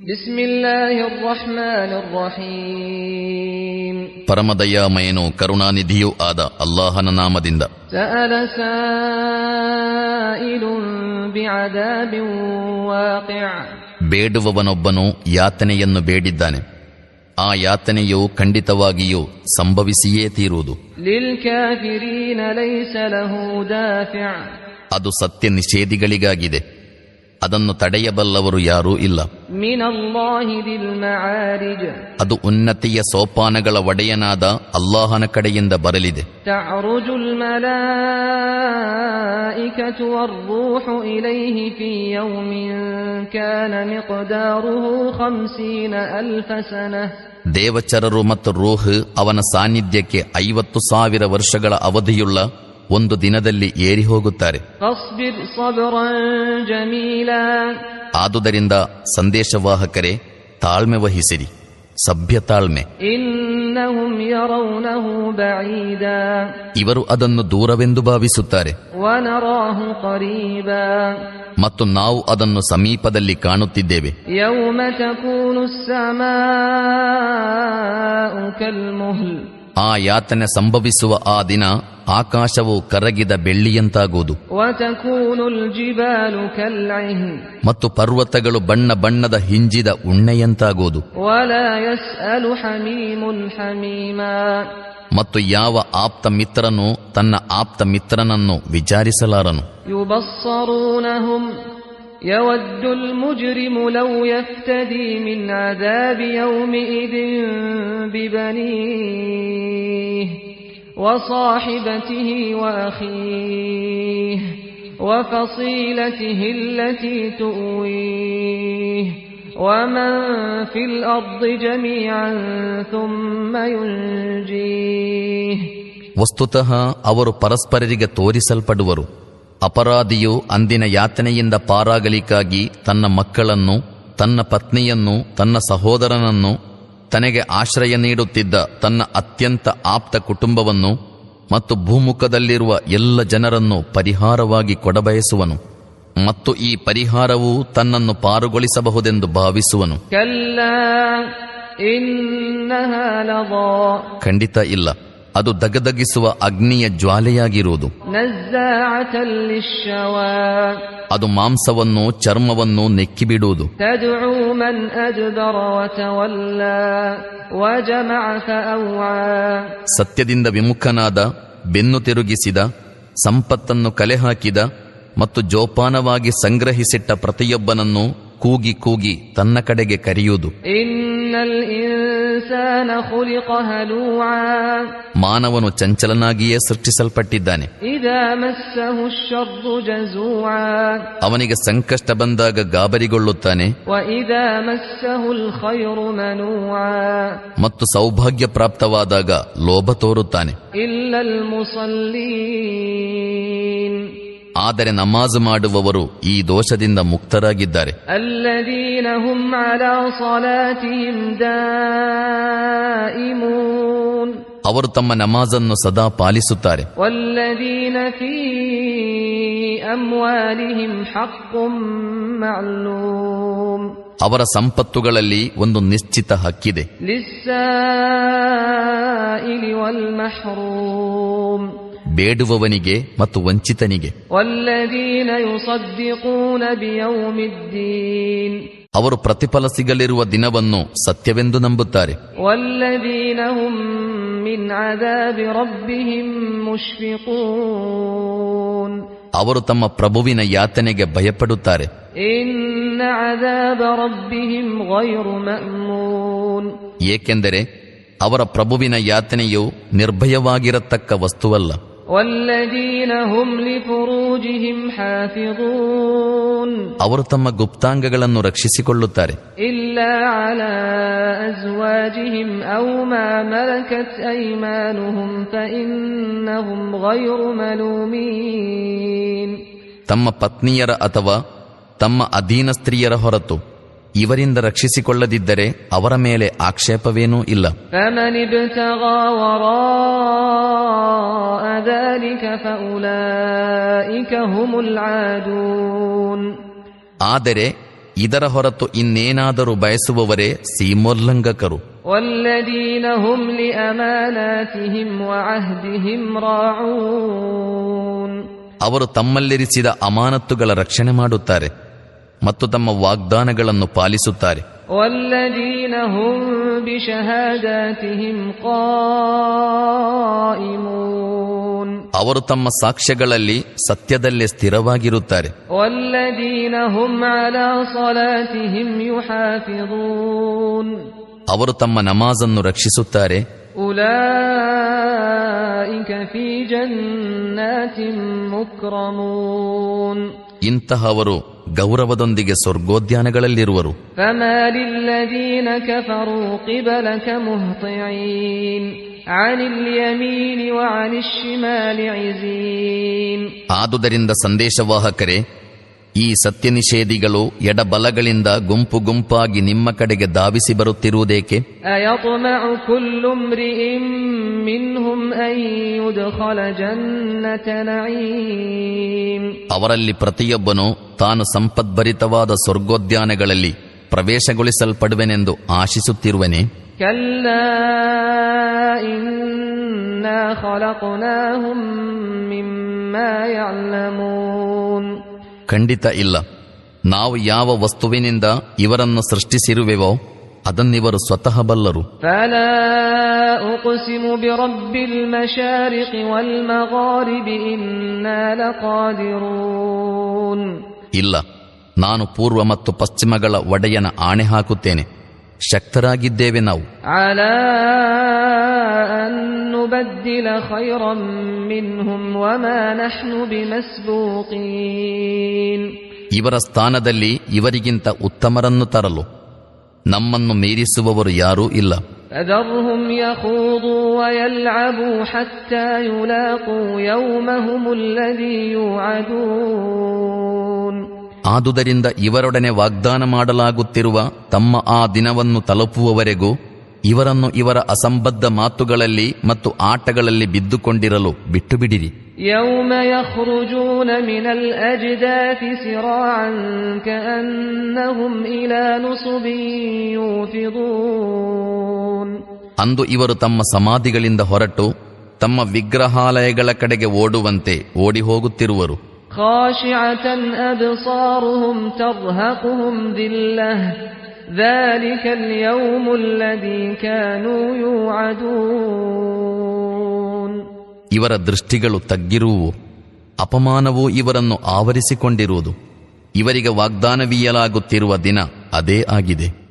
ಬಿಸ್ಮಿಲ್ಲಾಹಿರ್ ರಹ್ಮಾನಿರ್ ರಹೀಮ್. ಪರಮದಯಾಮಯನೂ ಕರುಣಾನಿಧಿಯೂ ಆದ ಅಲ್ಲಾಹನ ನಾಮದಿಂದ. ಸಅಲ ಸಾಯಿಲುನ್ ಬಿಅದಾಬಿನ್ ವಾಕಿಅ. ಬೇಡುವವನೊಬ್ಬನು ಯಾತನೆಯನ್ನು ಬೇಡಿದ್ದಾನೆ, ಆ ಯಾತನೆಯು ಖಂಡಿತವಾಗಿಯೂ ಸಂಭವಿಸಿಯೇ ತೀರುವುದು. ಲಿಲ್ ಕಾಫಿರೀನ ಲೈಸ ಲಹು ದಾಫಿಅ. ಅದು ಸತ್ಯ ನಿಷೇಧಿಗಳಿಗಾಗಿದೆ, ಅದನ್ನು ತಡೆಯಬಲ್ಲವರು ಯಾರೂ ಇಲ್ಲ. ಮಿನಲ್ಲಾಹಿ ದಿಲ್ ಮಆರಿಜ್. ಅದು ಉನ್ನತಿಯ ಸೋಪಾನಗಳ ಒಡೆಯನಾದ ಅಲ್ಲಾಹನ ಕಡೆಯಿಂದ ಬರಲಿದೆ. ತಅರುಜುಲ್ ಮಲಾಯಿಕತು ವರ್-ರೂಹು ಇಲೈಹಿ ಫೀ ಯೌಮಿನ್ ಕಾನ ಮಿಕ್ದಾರುಹು 50,000 ಸನಹ. ದೇವಚರರು ಮತ್ತು ರೂಹ್ ಅವನ ಸಾನ್ನಿಧ್ಯಕ್ಕೆ 50,000 ವರ್ಷಗಳ ಅವಧಿಯುಳ್ಳ ಒಂದು ದಿನದಲ್ಲಿ ಏರಿ ಹೋಗುತ್ತಾರೆ. ಆದುದರಿಂದ ಸಂದೇಶವಾಹಕರೇ, ತಾಳ್ಮೆ ವಹಿಸಿರಿ, ಸಭ್ಯ ತಾಳ್ಮೆ. ಇವರು ಅದನ್ನು ದೂರವೆಂದು ಭಾವಿಸುತ್ತಾರೆ, ಮತ್ತು ನಾವು ಅದನ್ನು ಸಮೀಪದಲ್ಲಿ ಕಾಣುತ್ತಿದ್ದೇವೆ. ಆ ಯಾತನೆ ಸಂಭವಿಸುವ ಆ ದಿನ ಆಕಾಶವು ಕರಗಿದ ಬೆಳ್ಳಿಯಂತಾಗುವುದು, ಮತ್ತು ಪರ್ವತಗಳು ಬಣ್ಣ ಬಣ್ಣದ ಹಿಂಜಿದ ಉಣ್ಣೆಯಂತಾಗುವುದು. ಮತ್ತು ಯಾವ ಆಪ್ತ ಮಿತ್ರನು ತನ್ನ ಆಪ್ತ ಮಿತ್ರನನ್ನು ವಿಚಾರಿಸಲಾರನು. يود المجرم لو يفتدي من عذاب يومئذ ببنيه وصاحبته وأخيه وفصيلته التي تؤويه ومن في الأرض جميعا ثم ينجيه. ವಸ್ತುತಃ ಅವರು ಪರಸ್ಪರರಿಗೆ ತೋರಿಸಲ್ಪಡುವರು. ಅಪರಾಧಿಯು ಅಂದಿನ ಯಾತನೆಯಿಂದ ಪಾರಾಗಲಿಕ್ಕಾಗಿ ತನ್ನ ಮಕ್ಕಳನ್ನು, ತನ್ನ ಪತ್ನಿಯನ್ನು, ತನ್ನ ಸಹೋದರನನ್ನು, ತನಗೆ ಆಶ್ರಯ ನೀಡುತ್ತಿದ್ದ ತನ್ನ ಅತ್ಯಂತ ಆಪ್ತ ಕುಟುಂಬವನ್ನು ಮತ್ತು ಭೂಮುಖದಲ್ಲಿರುವ ಎಲ್ಲ ಜನರನ್ನು ಪರಿಹಾರವಾಗಿ ಕೊಡಬಯಸುವನು, ಮತ್ತು ಈ ಪರಿಹಾರವು ತನ್ನನ್ನು ಪಾರುಗೊಳಿಸಬಹುದೆಂದು ಭಾವಿಸುವನು. ಖಂಡಿತ ಇಲ್ಲ, ಅದು ದಗದಗಿಸುವ ಅಗ್ನಿಯ ಜ್ವಾಲೆಯಾಗಿರುವುದು. ಅದು ಮಾಂಸವನ್ನು, ಚರ್ಮವನ್ನು ನೆಕ್ಕಿಬಿಡುವುದು. ಸತ್ಯದಿಂದ ವಿಮುಖನಾದ, ಬೆನ್ನು ತಿರುಗಿಸಿದ, ಸಂಪತ್ತನ್ನು ಕಲೆ ಹಾಕಿದ ಮತ್ತು ಜೋಪಾನವಾಗಿ ಸಂಗ್ರಹಿಸಿಟ್ಟ ಪ್ರತಿಯೊಬ್ಬನನ್ನು ಕೂಗಿ ಕೂಗಿ ತನ್ನ ಕಡೆಗೆ ಕರೆಯುವುದು. ಮಾನವನು ಚಂಚಲನಾಗಿಯೇ ಸೃಷ್ಟಿಸಲ್ಪಟ್ಟಿದ್ದಾನೆ. ಅವನಿಗೆ ಸಂಕಷ್ಟ ಬಂದಾಗ ಗಾಬರಿಗೊಳ್ಳುತ್ತಾನೆ, ಮತ್ತು ಸೌಭಾಗ್ಯ ಪ್ರಾಪ್ತವಾದಾಗ ಲೋಭ ತೋರುತ್ತಾನೆ. ಆದರೆ ನಮಾಜ್ ಮಾಡುವವರು ಈ ದೋಷದಿಂದ ಮುಕ್ತರಾಗಿದ್ದಾರೆ. ಅವರು ತಮ್ಮ ನಮಾಜನ್ನು ಸದಾ ಪಾಲಿಸುತ್ತಾರೆ. ಅವರ ಸಂಪತ್ತುಗಳಲ್ಲಿ ಒಂದು ನಿಶ್ಚಿತ ಹಕ್ಕಿದೆ. ಬೇಡುವವನಿಗೆ ಮತ್ತು ವಂಚಿತನಿಗೆ. ಅವರು ಪ್ರತಿಫಲ ಸಿಗಲಿರುವ ದಿನವನ್ನು ಸತ್ಯವೆಂದು ನಂಬುತ್ತಾರೆ. ಅವರು ತಮ್ಮ ಪ್ರಭುವಿನ ಯಾತನೆಗೆ ಭಯಪಡುತ್ತಾರೆ. ಏಕೆಂದರೆ ಅವರ ಪ್ರಭುವಿನ ಯಾತನೆಯು ನಿರ್ಭಯವಾಗಿರತಕ್ಕ ವಸ್ತುವಲ್ಲ. ಅವರು ತಮ್ಮ ಗುಪ್ತಾಂಗಗಳನ್ನು ರಕ್ಷಿಸಿಕೊಳ್ಳುತ್ತಾರೆ. ತಮ್ಮ ಪತ್ನಿಯರ ಅಥವಾ ತಮ್ಮ ಅಧೀನ ಸ್ತ್ರೀಯರ ಹೊರತು ಇವರಿಂದ ರಕ್ಷಿಸಿಕೊಳ್ಳದಿದ್ದರೆ ಅವರ ಮೇಲೆ ಆಕ್ಷೇಪವೇನೂ ಇಲ್ಲ. ಆದರೆ ಇದರ ಹೊರತು ಇನ್ನೇನಾದರೂ ಬಯಸುವವರೇ ಸೀಮೋಲ್ಲಂಘಕರು. والذين هم لأماناتهم وعهدهم راعون. ಅವರು ತಮ್ಮಲ್ಲಿರಿಸಿದ ಅಮಾನತ್ತುಗಳ ರಕ್ಷಣೆ ಮಾಡುತ್ತಾರೆ ಮತ್ತು ತಮ್ಮ ವಾಗ್ದಾನಗಳನ್ನು ಪಾಲಿಸುತ್ತಾರೆ. والذين هم بشهاداتهم قائمون. ಅವರು ತಮ್ಮ ಸಾಕ್ಷ್ಯಗಳಲ್ಲಿ ಸತ್ಯದಲ್ಲೇ ಸ್ಥಿರವಾಗಿರುತ್ತಾರೆ. والذين هم على صلاتهم يحافظون. ಅವರು ತಮ್ಮ ನಮಾಜನ್ನು ರಕ್ಷಿಸುತ್ತಾರೆ. أولئك في جنات مكرمون. ಇಂತಹವರು ಗೌರವದೊಂದಿಗೆ ಸ್ವರ್ಗೋದ್ಯಾನಗಳಲ್ಲಿರುವರು. فما للذين كفروا قبلك مهطعين عن اليمين وعن الشمال عزين. ಆದುದರಿಂದ ಸಂದೇಶವಾಹಕರೇ, ಈ ಸತ್ಯನಿಷೇಧಿಗಳು ಎಡಬಲಗಳಿಂದ ಗುಂಪು ಗುಂಪಾಗಿ ನಿಮ್ಮ ಕಡೆಗೆ ಧಾವಿಸಿ ಬರುತ್ತಿರುವುದೇಕೆ? أيطمع كل امرئ منهم أن يدخل جنة نعيم. ಅವರಲ್ಲಿ ಪ್ರತಿಯೊಬ್ಬನೂ ತಾನು ಸಂಪದ್ಭರಿತವಾದ ಸ್ವರ್ಗೋದ್ಯಾನಗಳಲ್ಲಿ ಪ್ರವೇಶಗೊಳಿಸಲ್ಪಡುವೆನೆಂದು ಆಶಿಸುತ್ತಿರುವನೆ? كلا إنا خلقناهم مما يعلمون. ಖಂಡಿತ ಇಲ್ಲ. ನಾವು ಯಾವ ವಸ್ತುವಿನಿಂದ ಇವರನ್ನು ಸೃಷ್ಟಿಸಿರುವೆವೋ ಅದನ್ನಿವರು ಸ್ವತಃ ಬಲ್ಲರು. فلا أقسم برب المشارق والمغارب إنا لقادرون. ಇಲ್ಲ, ನಾನು ಪೂರ್ವ ಮತ್ತು ಪಶ್ಚಿಮಗಳ ಒಡೆಯನ ಆಣೆ ಹಾಕುತ್ತೇನೆ, ಶಕ್ತರಾಗಿದ್ದೇವೆ ನಾವು. على أن نبدل خيرا منهم وما نحن بمسبوقين. ಇವರ ಸ್ಥಾನದಲ್ಲಿ ಇವರಿಗಿಂತ ಉತ್ತಮರನ್ನು ತರಲು ನಮ್ಮನ್ನು ಮೀರಿಸುವವರು ಯಾರೂ ಇಲ್ಲ. فذرهم يخوضوا ويلعبوا حتى يلاقوا يومهم الذي يوعدون. ಆದುದರಿಂದ ಇವರೊಡನೆ ವಾಗ್ದಾನ ಮಾಡಲಾಗುತ್ತಿರುವ ತಮ್ಮ ಆ ದಿನವನ್ನು ತಲುಪುವವರೆಗೂ ಇವರನ್ನು ಇವರ ಅಸಂಬದ್ಧ ಮಾತುಗಳಲ್ಲಿ ಮತ್ತು ಆಟಗಳಲ್ಲಿ ಬಿದ್ದುಕೊಂಡಿರಲು ಬಿಟ್ಟು ಬಿಡಿರಿ. يوم يخرجون من الأجداث سراعا كأنهم إلى نصب يوفضون. ಅಂದು ಇವರು ತಮ್ಮ ಸಮಾಧಿಗಳಿಂದ ಹೊರಟು ತಮ್ಮ ವಿಗ್ರಹಾಲಯಗಳ ಕಡೆಗೆ ಓಡುವಂತೆ ಓಡಿ ಹೋಗುತ್ತಿರುವರು. خاشعة أبصارهم ترهقهم ذلة ذلك اليوم الذي كانوا يوعدون. ಇವರ ದೃಷ್ಟಿಗಳು ತಗ್ಗಿರುವು, ಅಪಮಾನವೂ ಇವರನ್ನು ಆವರಿಸಿಕೊಂಡಿರುವುದು. ಇವರಿಗೆ ವಾಗ್ದಾನವೀಯಲಾಗುತ್ತಿರುವ ದಿನ ಅದೇ ಆಗಿದೆ.